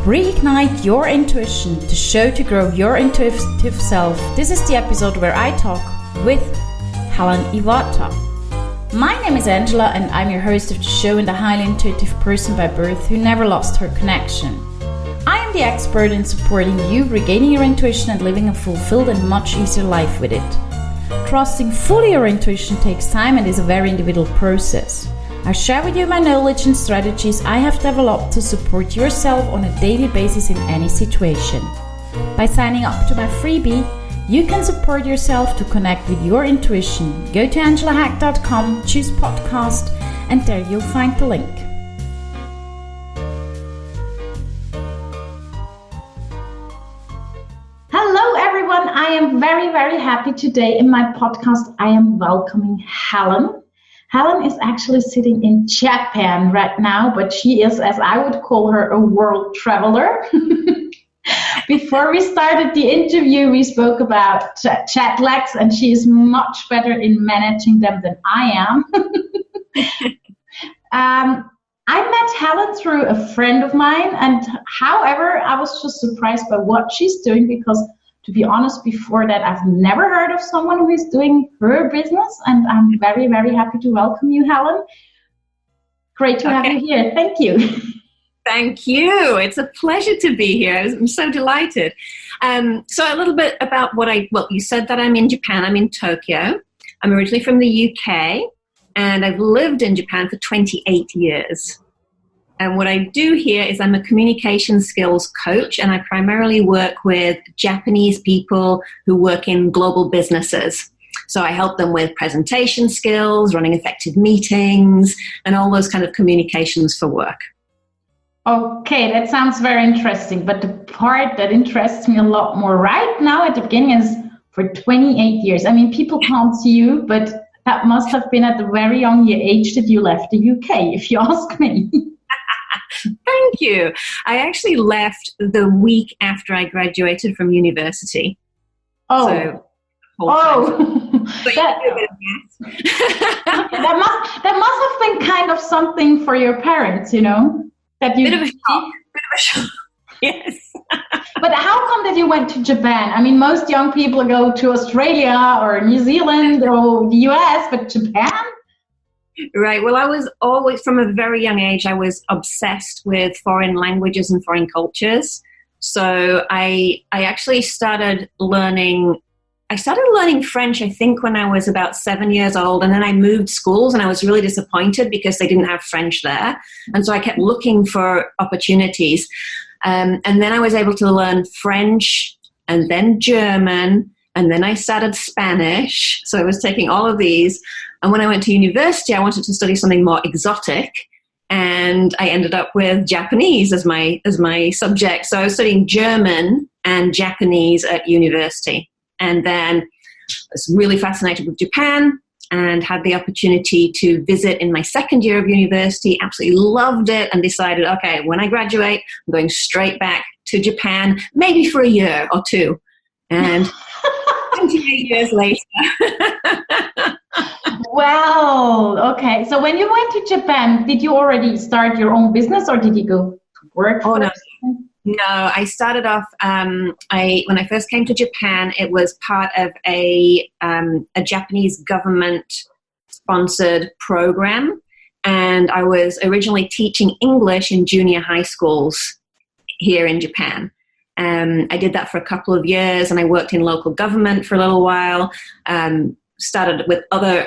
Reignite your intuition to grow your intuitive self. This is the episode where I talk with Helen Iwata. My name is Angela and I'm your host of the show and a highly intuitive person by birth who never lost her connection. I am the expert in supporting you regaining your intuition and living a fulfilled and much easier life with it. Trusting fully your intuition takes time and is a very individual process. I share with you my knowledge and strategies I have developed to support yourself on a daily basis in any situation. By signing up to my freebie, you can support yourself to connect with your intuition. Go to angelahack.com, choose podcast, and there you'll find the link. Hello everyone, I am very, very happy today in my podcast. I am welcoming Helen. Helen is actually sitting in Japan right now, but she is, as I would call her, a world traveler. Before we started the interview, we spoke about jet lags, and she is much better in managing them than I am. I met Helen through a friend of mine, and however, I was just surprised by what she's doing because, to be honest, before that, I've never heard of someone who is doing her business, and I'm very, very happy to welcome you, Helen. Great to have you here. Thank you. Thank you. It's a pleasure to be here. I'm so delighted. So a little bit about you said that I'm in Japan. I'm in Tokyo. I'm originally from the UK, and I've lived in Japan for 28 years. And what I do here is I'm a communication skills coach, and I primarily work with Japanese people who work in global businesses. So I help them with presentation skills, running effective meetings, and all those kind of communications for work. Okay, that sounds very interesting. But the part that interests me a lot more right now at the beginning is for 28 years. I mean, people can't see you, but that must have been at a very young age that you left the UK, if you ask me. Thank you. I actually left the week after I graduated from university. That must have been kind of something for your parents, you know? Bit of a shock. Yes. But how come that you went to Japan? I mean, most young people go to Australia or New Zealand or the US, but Japan? Right. Well, I was always, from a very young age, I was obsessed with foreign languages and foreign cultures. So I actually started learning French, I think, when I was about 7 years old. And then I moved schools and I was really disappointed because they didn't have French there. And so I kept looking for opportunities. And then I was able to learn French and then German. And then I started Spanish. So I was taking all of these. And when I went to university, I wanted to study something more exotic. And I ended up with Japanese as my subject. So I was studying German and Japanese at university. And then I was really fascinated with Japan and had the opportunity to visit in my second year of university, absolutely loved it, and decided, okay, when I graduate, I'm going straight back to Japan, maybe for a year or two. And 28 years later. Well, okay. So when you went to Japan, did you already start your own business or did you go to work? Oh, no. No, I started off, when I first came to Japan, it was part of a Japanese government-sponsored program, and I was originally teaching English in junior high schools here in Japan. I did that for a couple of years, and I worked in local government for a little while, started with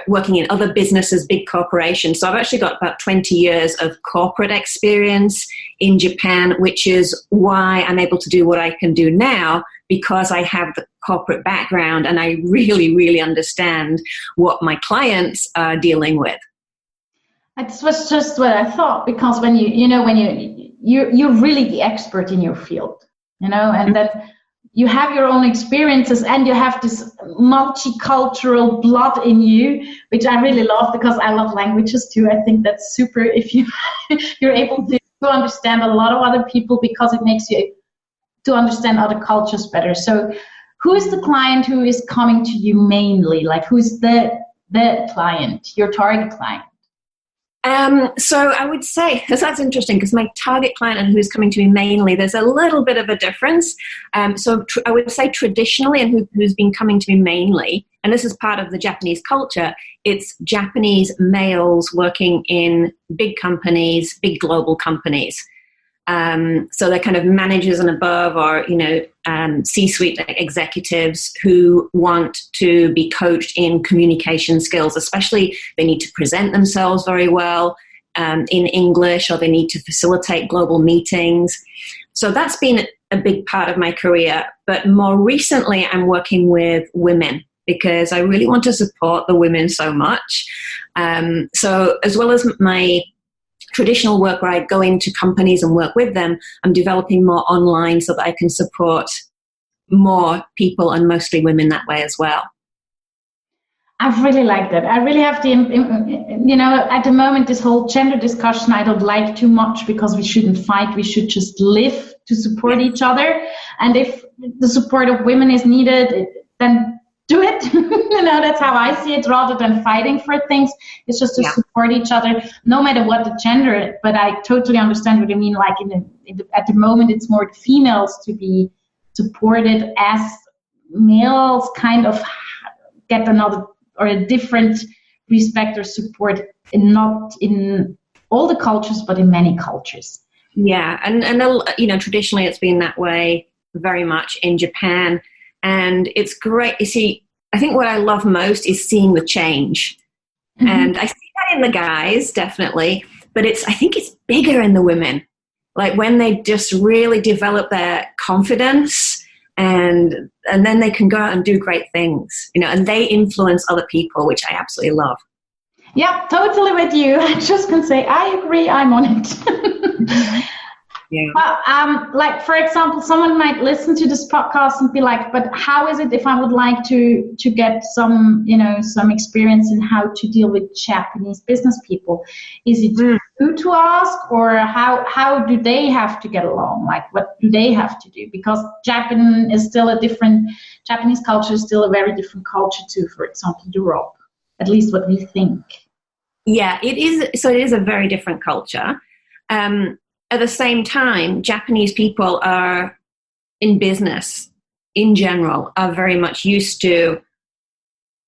working in other businesses, big corporations. So I've actually got about 20 years of corporate experience in Japan, which is why I'm able to do what I can do now, because I have the corporate background and I really, really understand what my clients are dealing with. That was just what I thought, because when you're really the expert in your field, you know, and that you have your own experiences and you have this multicultural blood in you, which I really love because I love languages too. I think that's super if you're able to understand a lot of other people because it makes you to understand other cultures better. So who is the client who is coming to you mainly? Like who's the client, your target client? So I would say, because that's interesting, because my target client and who's coming to me mainly, there's a little bit of a difference. I would say traditionally, and who's been coming to me mainly, and this is part of the Japanese culture, it's Japanese males working in big companies, big global companies. So they're kind of managers and above, or, C-suite executives who want to be coached in communication skills, especially they need to present themselves very well in English, or they need to facilitate global meetings. So that's been a big part of my career. But more recently, I'm working with women because I really want to support the women so much. So as well as my traditional work where I go into companies and work with them, I'm developing more online so that I can support more people, and mostly women, that way as well. I really like that. I really have at the moment, this whole gender discussion, I don't like too much, because we shouldn't fight. We should just live to support each other. And if the support of women is needed, then do it. That's how I see it, rather than fighting for things. It's just to support each other, no matter what the gender. But I totally understand what you mean. Like at the moment, it's more the females to be supported, as males kind of get another or a different respect or support, not in all the cultures, but in many cultures. Yeah, and traditionally it's been that way very much in Japan. And it's great. You see, I think what I love most is seeing the change. Mm-hmm. And I see that in the guys, definitely. But I think it's bigger in the women. Like when they just really develop their confidence, and then they can go out and do great things, and they influence other people, which I absolutely love. Yeah, totally with you. I just can say, I agree, I'm on it. Yeah. Well, like for example, someone might listen to this podcast and be like, "But how is it if I would like to get some experience in how to deal with Japanese business people? Is it good to ask, or how do they have to get along? Like, what do they have to do? Because Japanese culture is still a very different culture to, for example, Europe. At least what we think." Yeah, it is. So it is a very different culture. At the same time, Japanese people are in business in general are very much used to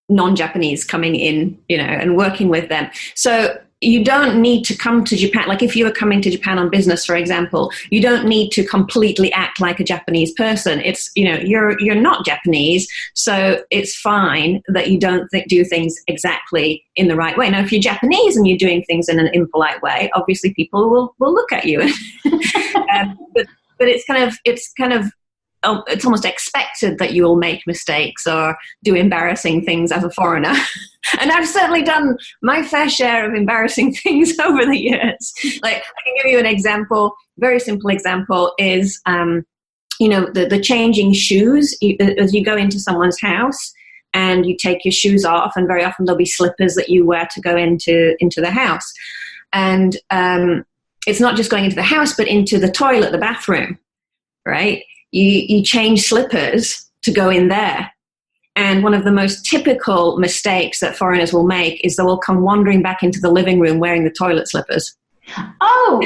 non-Japanese coming in, and working with them. So you don't need to come to Japan. Like if you were coming to Japan on business, for example, you don't need to completely act like a Japanese person. It's, you're not Japanese, so it's fine that you don't do things exactly in the right way. Now, if you're Japanese and you're doing things in an impolite way, obviously people will look at you. But it's almost expected that you will make mistakes or do embarrassing things as a foreigner. And I've certainly done my fair share of embarrassing things over the years. Like, I can give you an example, very simple example is, the changing shoes. As you go into someone's house and you take your shoes off, and very often there'll be slippers that you wear to go into the house. And it's not just going into the house, but into the toilet, the bathroom, right? You change slippers to go in there. And one of the most typical mistakes that foreigners will make is they will come wandering back into the living room wearing the toilet slippers. Oh!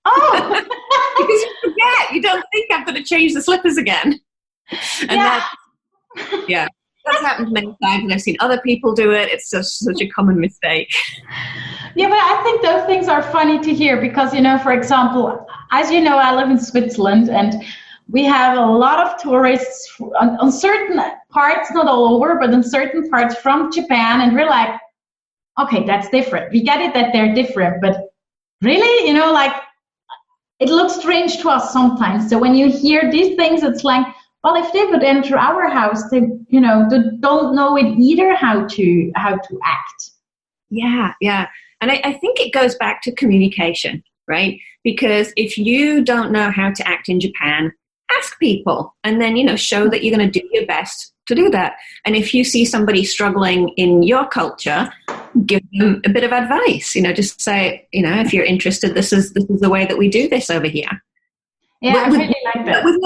Because you forget. You don't think I'm going to change the slippers again. And that's happened many times, and I've seen other people do it. It's just such a common mistake. Yeah, but I think those things are funny to hear because, for example, as you know, I live in Switzerland, and we have a lot of tourists on certain parts, not all over, but in certain parts from Japan. And we're like, okay, that's different. We get it that they're different, but really, it looks strange to us sometimes. So when you hear these things, it's like, well, if they would enter our house, they, they don't know it either how to act. Yeah. And I think it goes back to communication, right? Because if you don't know how to act in Japan, ask people, and then, show that you're going to do your best to do that. And if you see somebody struggling in your culture, give them a bit of advice, just say, if you're interested, this is the way that we do this over here. Yeah, I really like that. With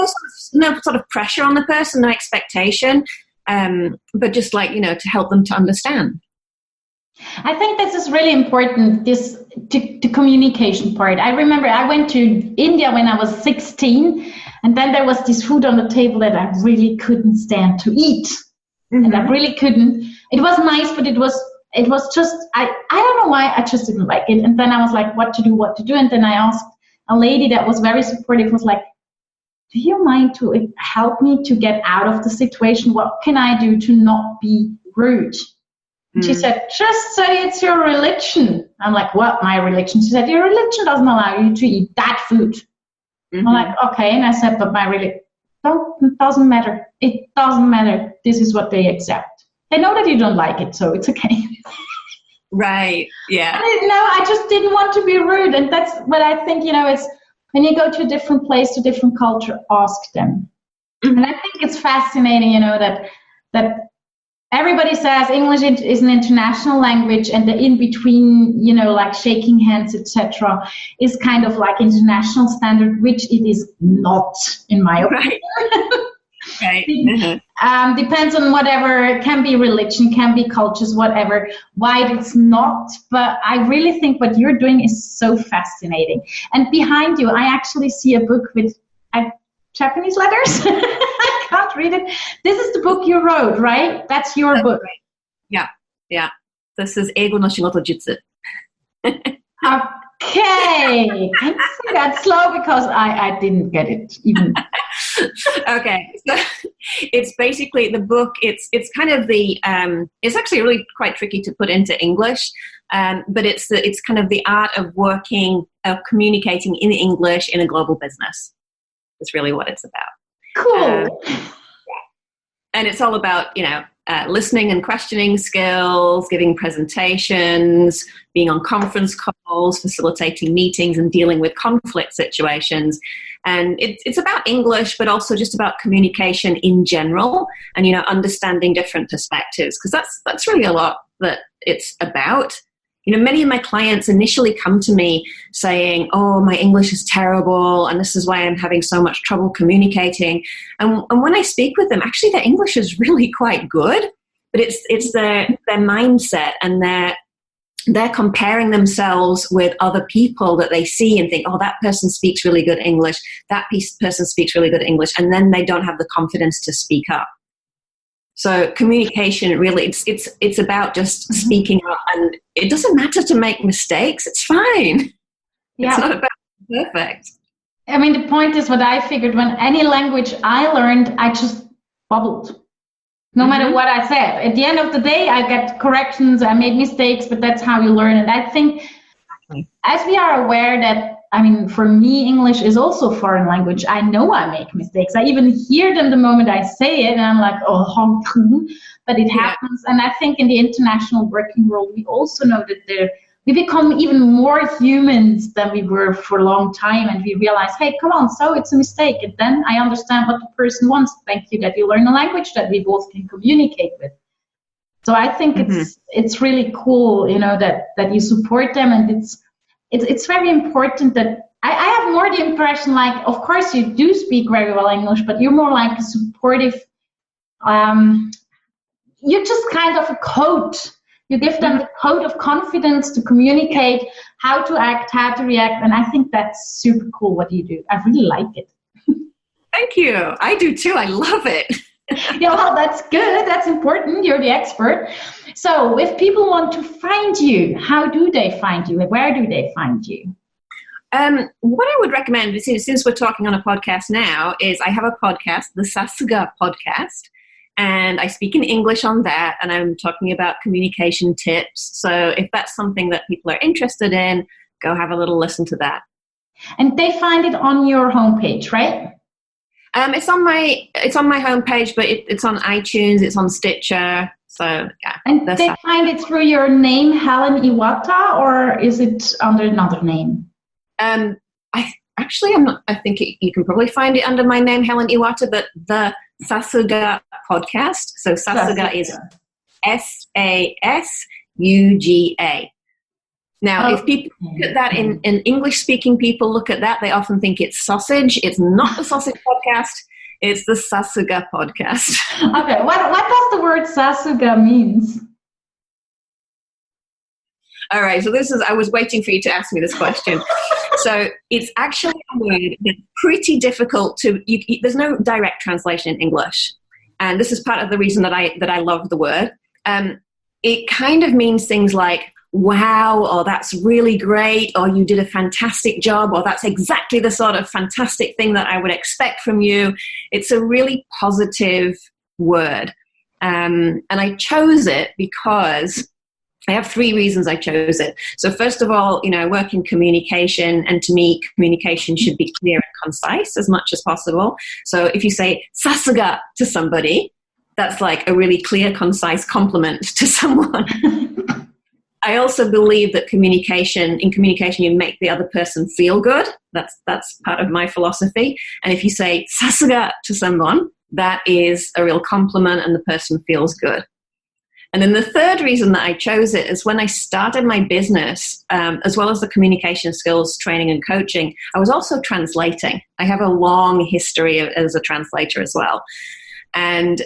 no sort of pressure on the person, no expectation, but just to help them to understand. I think this is really important, this the communication part. I remember I went to India when I was 16, and then there was this food on the table that I really couldn't stand to eat. And I really couldn't. It was nice, but it was just, I don't know why, I just didn't like it. And then I was like, what to do? And then I asked a lady that was very supportive, was like, do you mind to help me to get out of the situation? What can I do to not be rude? And she said, just say it's your religion. I'm like, what, my religion? She said, your religion doesn't allow you to eat that food. I'm like, okay. And I said, but my religion, it doesn't matter. It doesn't matter. This is what they accept. They know that you don't like it, so it's okay. Right, yeah. I just didn't want to be rude. And that's what I think, it's when you go to a different place, to a different culture, ask them. And I think it's fascinating, that everybody says English is an international language, and the in-between, like shaking hands, etc., is kind of like international standard, which it is not, in my opinion. Right. Depends on whatever, it can be religion, can be cultures, whatever, why it's not. But I really think what you're doing is so fascinating. And behind you, I actually see a book with Japanese letters. I can't read it. This is the book you wrote, right? That's your book. Right. Yeah. This is Eigo no Shigoto Jutsu. Okay. Can you say that slow, because I didn't get it even. Okay, so it's basically the book. It's kind of the it's actually really quite tricky to put into English, but it's kind of the art of communicating in English in a global business. It's really what it's about. Cool. And it's all about listening and questioning skills, giving presentations, being on conference calls, facilitating meetings, and dealing with conflict situations. And it's about English, but also just about communication in general, and understanding different perspectives, because that's really a lot that it's about. Many of my clients initially come to me saying, oh, my English is terrible, and this is why I'm having so much trouble communicating. And when I speak with them, actually their English is really quite good, but it's their mindset, and they're comparing themselves with other people that they see and think, oh, that person speaks really good English, that person speaks really good English, and then they don't have the confidence to speak up. So communication, really, it's about just speaking up, and it doesn't matter to make mistakes. It's fine. Yeah. It's not about being perfect. I mean, the point is, what I figured, when any language I learned, I just bubbled. No matter what I said. At the end of the day, I get corrections, I made mistakes, but that's how you learn. And I think as we are aware that, for me, English is also a foreign language. I know I make mistakes. I even hear them the moment I say it, and I'm like, oh, but it happens. And I think in the international working world, we also know that we become even more humans than we were for a long time, and we realize, hey, come on, so it's a mistake. And then I understand what the person wants. Thank you that you learn a language that we both can communicate with. So I think it's really cool, that you support them, and it's very important that I have more the impression, like, of course you do speak very well English, but you're more like a supportive, you're just kind of a coach. You give them the code of confidence to communicate, how to act, how to react. And I think that's super cool what you do. I really like it. Thank you. I do too. I love it. Yeah, well, that's good. That's important. You're the expert. So if people want to find you, how do they find you? Where do they find you? What I would recommend, since we're talking on a podcast now, is I have a podcast, the Sasuga podcast. And I speak in English on that, and I'm talking about communication tips. So if that's something that people are interested in, go have a little listen to that. And they find it on your homepage, right? It's on my homepage, but it's on iTunes, it's on Stitcher. So yeah. And they find it through your name, Helen Iwata, or is it under another name? I'm not. I think you can probably find it under my name, Helen Iwata, but the Sasuga podcast. So Sasuga is SASUGA. Now, if people look at that, in English-speaking people look at that, they often think it's sausage. It's not the sausage podcast. It's the Sasuga podcast. Okay, what does the word Sasuga means? All right. So I was waiting for you to ask me this question. So it's actually a word that's pretty difficult there's no direct translation in English. And this is part of the reason that I love the word. It kind of means things like, wow, or that's really great, or you did a fantastic job, or that's exactly the sort of fantastic thing that I would expect from you. It's a really positive word. And I chose it because I have 3 reasons I chose it. So first of all, I work in communication, and to me, communication should be clear and concise as much as possible. So if you say "sasuga" to somebody, that's like a really clear, concise compliment to someone. I also believe that in communication, you make the other person feel good. That's part of my philosophy. And if you say "sasuga" to someone, that is a real compliment and the person feels good. And then the third reason that I chose it is when I started my business, as well as the communication skills training and coaching, I was also translating. I have a long history as a translator as well. And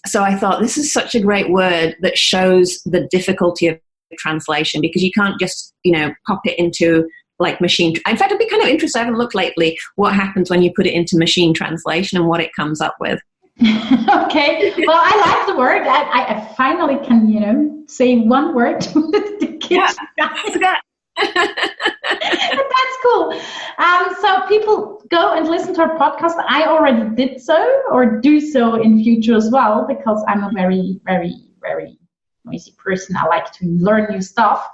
so I thought this is such a great word that shows the difficulty of translation, because you can't just, pop it into like machine. In fact, it'd be kind of interesting. I haven't looked lately what happens when you put it into machine translation and what it comes up with. Okay. Well, I like the word. I finally can, say one word to the kids. Yeah. That's cool. So people go and listen to our podcast. I already did so, or do so in future as well, because I'm a very, very, very noisy person. I like to learn new stuff.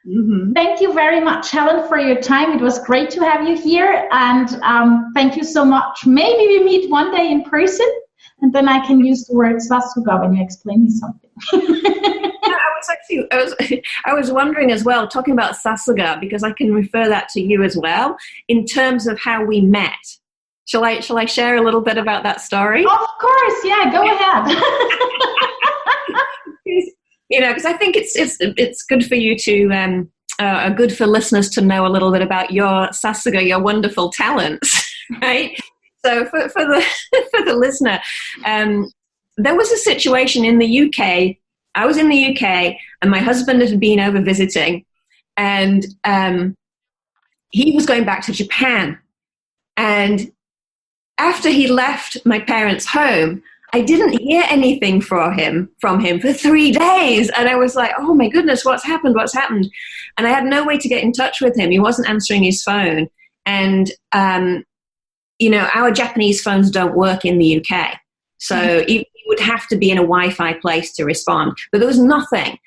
Mm-hmm. Thank you very much, Helen, for your time. It was great to have you here, and thank you so much. Maybe we meet one day in person, and then I can use the word "sasuga" when you explain me something. I was wondering as well, talking about "sasuga," because I can refer that to you as well in terms of how we met. Shall I share a little bit about that story? Of course, yeah. Go ahead. Because I think it's good for you to good for listeners to know a little bit about your "sasuga," your wonderful talents, right? So for the listener, there was a situation in the UK. I was in the UK, and my husband had been over visiting, and he was going back to Japan. And after he left my parents' home, I didn't hear anything from him for 3 days. And I was like, oh my goodness, what's happened? And I had no way to get in touch with him. He wasn't answering his phone. And, our Japanese phones don't work in the UK. So he would have to be in a Wi-Fi place to respond. But there was nothing.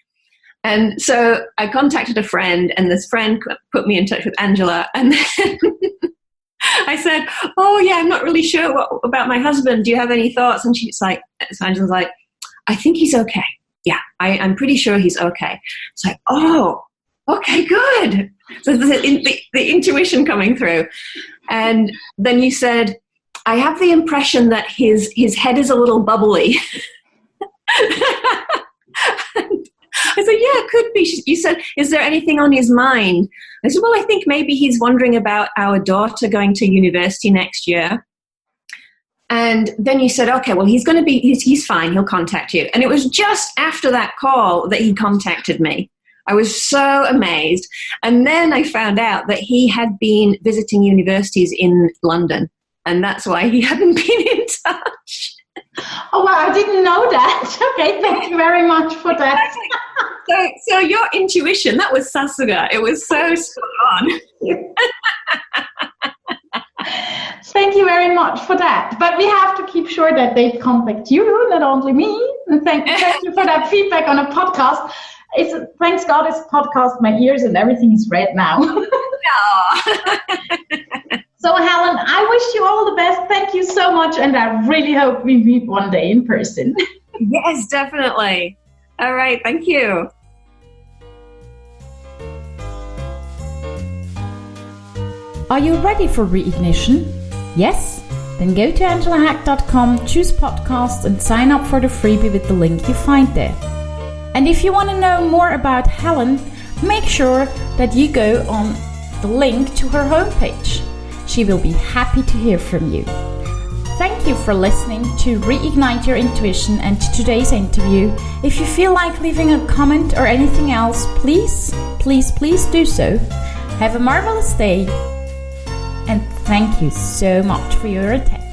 And so I contacted a friend, and this friend put me in touch with Angela. And then I said, oh, yeah, I'm not really sure about my husband. Do you have any thoughts? And Angela's like, I think he's okay. Yeah, I'm pretty sure he's okay. It's like, oh, okay, good. So the intuition coming through. And then you said, I have the impression that his head is a little bubbly. I said, yeah, it could be. You said, is there anything on his mind? I said, well, I think maybe he's wondering about our daughter going to university next year. And then you said, okay, well, he's fine. He'll contact you. And it was just after that call that he contacted me. I was so amazed. And then I found out that he had been visiting universities in London. And that's why he hadn't been in touch. Oh, wow, I didn't know that. Okay, thank you very much for that. So your intuition, that was "sasuga." It was so spot on. Thank you very much for that. But we have to keep sure that they contact you, not only me. And thank you for that feedback on a podcast. Thanks God, it's podcast, my ears and everything is red now. So Helen, I wish you all the best. Thank you so much. And I really hope we meet one day in person. Yes, definitely. All right. Thank you. Are you ready for reignition? Yes? Then go to angelahack.com, choose podcast and sign up for the freebie with the link you find there. And if you want to know more about Helen, make sure that you go on the link to her homepage. She will be happy to hear from you. Thank Thank you for listening to Reignite Your Intuition and to today's interview. If you feel like leaving a comment or anything else, please do so. Have a marvelous day, and thank you so much for your attention.